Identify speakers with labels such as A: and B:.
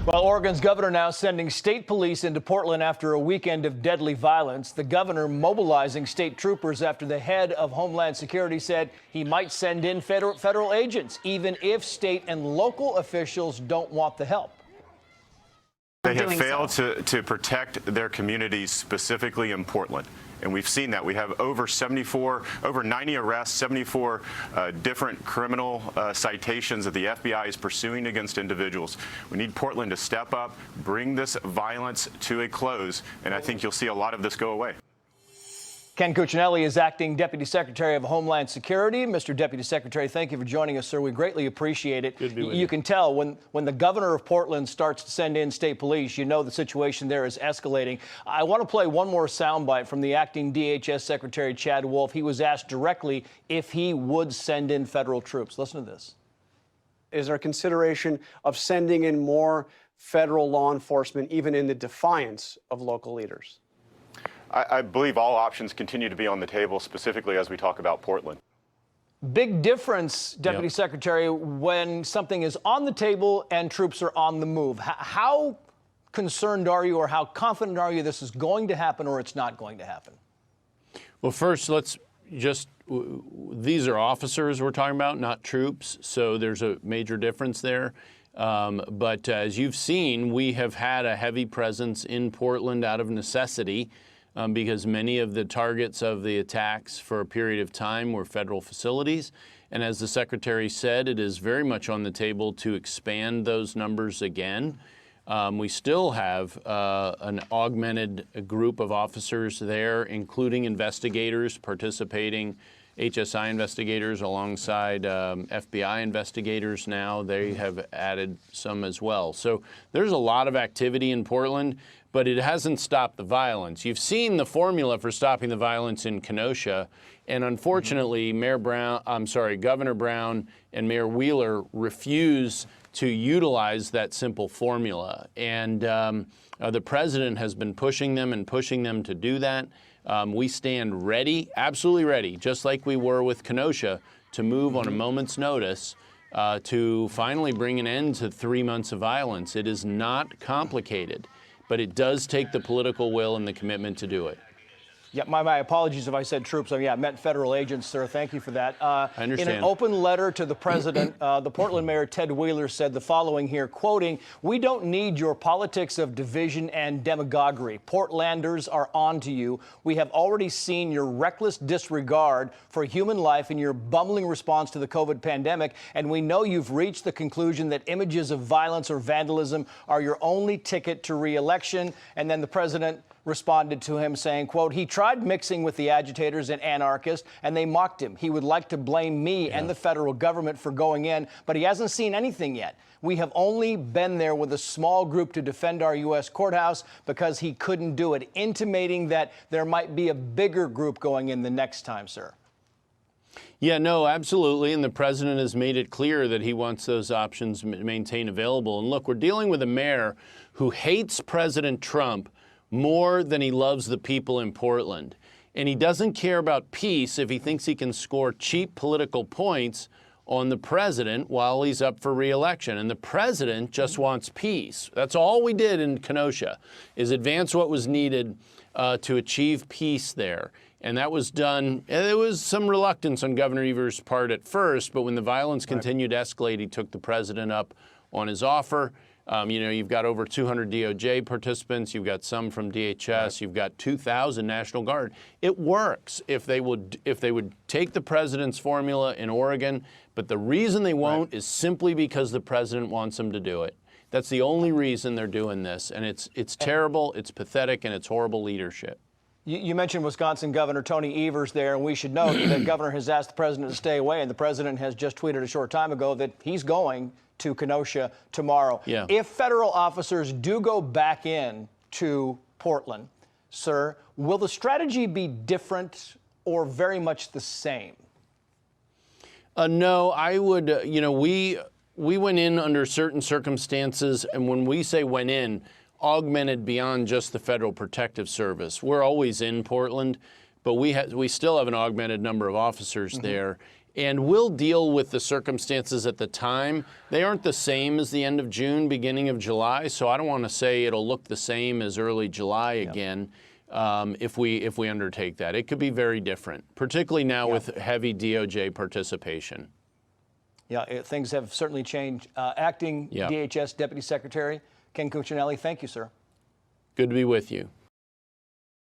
A: Well, Oregon's governor now sending state police into Portland after a weekend of deadly violence. The governor mobilizing state troopers after the head of Homeland Security said he might send in federal agents, even if state and local officials don't want the help.
B: They have failed to protect their communities, specifically in Portland. And we've seen that. We have over 90 arrests, 74 different criminal citations that the FBI is pursuing against individuals. We need Portland to step up, bring this violence to a close, and I think you'll see a lot of this go away.
A: Ken Cuccinelli is acting Deputy Secretary of Homeland Security. Mr. Deputy Secretary, thank you for joining us, sir. We greatly appreciate it.
C: Good to be with
A: you.
C: You
A: can tell when the governor of Portland starts to send in state police, you know the situation there is escalating. I want to play one more soundbite from the acting DHS Secretary, Chad Wolf. He was asked directly if he would send in federal troops. Listen to this.
D: Is there consideration of sending in more federal law enforcement, even in the defiance of local leaders?
B: I believe all options continue to be on the table, specifically as we talk about Portland.
A: Big difference, Deputy Secretary, when something is on the table and troops are on the move. How concerned are you, or how confident are you this is going to happen or it's not going to happen?
C: Well, first, these are officers we're talking about, not troops, so there's a major difference there. But as you've seen, we have had a heavy presence in Portland out of necessity. Because many of the targets of the attacks for a period of time were federal facilities. And as the Secretary said, it is very much on the table to expand those numbers again. We still have an augmented group of officers there, including investigators participating, HSI investigators alongside FBI investigators now. They have added some as well. So there's a lot of activity in Portland, but it hasn't stopped the violence. You've seen the formula for stopping the violence in Kenosha, and unfortunately, Governor Brown and Mayor Wheeler refuse to utilize that simple formula. And the president has been pushing them to do that. We stand ready, absolutely ready, just like we were with Kenosha, to move on a moment's notice to finally bring an end to 3 months of violence. It is not complicated, but it does take the political will and the commitment to do it.
A: Yeah, my apologies if I said troops. I meant federal agents, sir. Thank you for that.
C: I understand.
A: In an open letter to the president, the Portland Mayor Ted Wheeler said the following here, quoting, "We don't need your politics of division and demagoguery. Portlanders are on to you. We have already seen your reckless disregard for human life and your bumbling response to the COVID pandemic, and we know you've reached the conclusion that images of violence or vandalism are your only ticket to re-election." And then the president responded to him saying, quote, "He tried mixing with the agitators and anarchists, and they mocked him. He would like to blame me and the federal government for going in, but he hasn't seen anything yet. We have only been there with a small group to defend our U.S. courthouse because he couldn't do it," intimating that there might be a bigger group going in the next time, sir.
C: Yeah, no, absolutely. And the president has made it clear that he wants those options maintained available. And look, we're dealing with a mayor who hates President Trump more than he loves the people in Portland. And he doesn't care about peace if he thinks he can score cheap political points on the president while he's up for re-election. And the president just wants peace. That's all we did in Kenosha, is advance what was needed to achieve peace there. And that was done. There was some reluctance on Governor Evers' part at first, but when the violence continued to escalate, he took the president up on his offer. You've got over 200 DOJ participants. You've got some from DHS. You've got 2,000 National Guard. It works if they would take the president's formula in Oregon. But the reason they won't is simply because the president wants them to do it. That's the only reason they're doing this. And it's terrible, it's pathetic, and it's horrible leadership.
A: You mentioned Wisconsin Governor Tony Evers there, and we should note that the governor has asked the president to stay away, and the president has just tweeted a short time ago that he's going to Kenosha tomorrow.
C: Yeah.
A: If federal officers do go back in to Portland, sir, will the strategy be different or very much the same?
C: No, I would, we went in under certain circumstances, and when we say went in, augmented beyond just the Federal Protective Service. We're always in Portland, but we still have an augmented number of officers there. And we'll deal with the circumstances at the time. They aren't the same as the end of June, beginning of July, so I don't want to say it'll look the same as early July again if we undertake that. It could be very different, particularly now with heavy DOJ participation.
A: Yeah, things have certainly changed. Acting DHS Deputy Secretary Ken Cuccinelli, thank you, sir.
C: Good to be with you.